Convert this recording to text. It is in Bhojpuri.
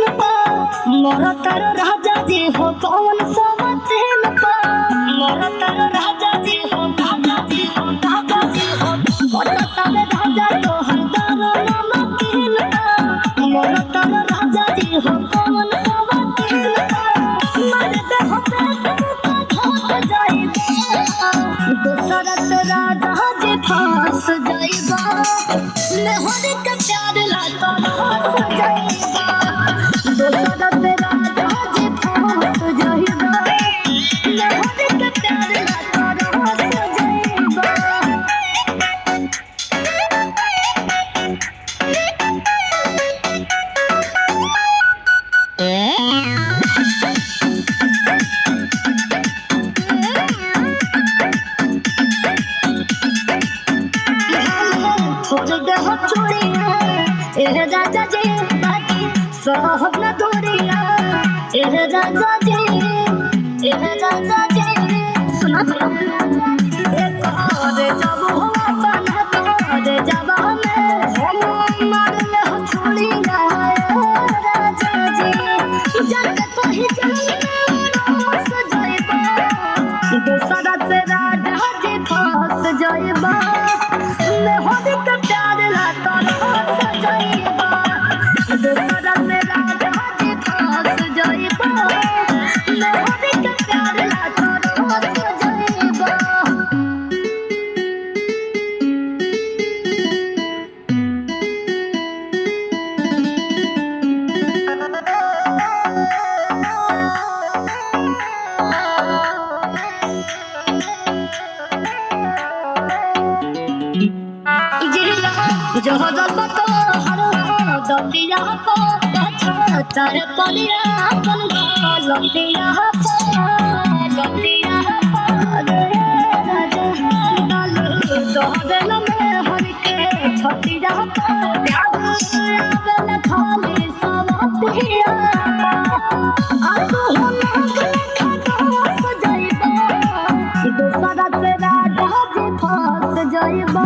मोरा तारो राजा जी हो कौन सा मतेल पा मोरा तारो राजा जी हो राजा जी हो राजा जी हो मोरा तारो राजा तो हंदारो नमकीन पा मोरा तारो राजा जी हो कौन सा मतेल पा मरते हो घाट जाइबा दूसरा से राजा जी फांस जाइबा मैं होने का प्यार लाता फांस जाइबा दूसरा से राजा जी फांस जाइबा मैं होने का प्यार लाता फांस जाइबा राजा जी बाकी सब न दूरिया राजा जी सुना एक और जब हुआ बना तो जब हमें मार ले हो छोड़िया राजा जी जब तो ही सजाइबा दूसरा से राजा जी फांस जाइबा मैं होने का प्यार लाता सजाइबा दूसरा से राजा जी फांस जाइबा मैं होने का प्यार लाता सजाइबा जो दलबतो हर दतिया को तार पलिया अपन लतिया दल दोहदल में हर के छतिया आवेल खाली सवतिया आसु होना सजाइबा दूसरा से राजा जी फांस जाइबा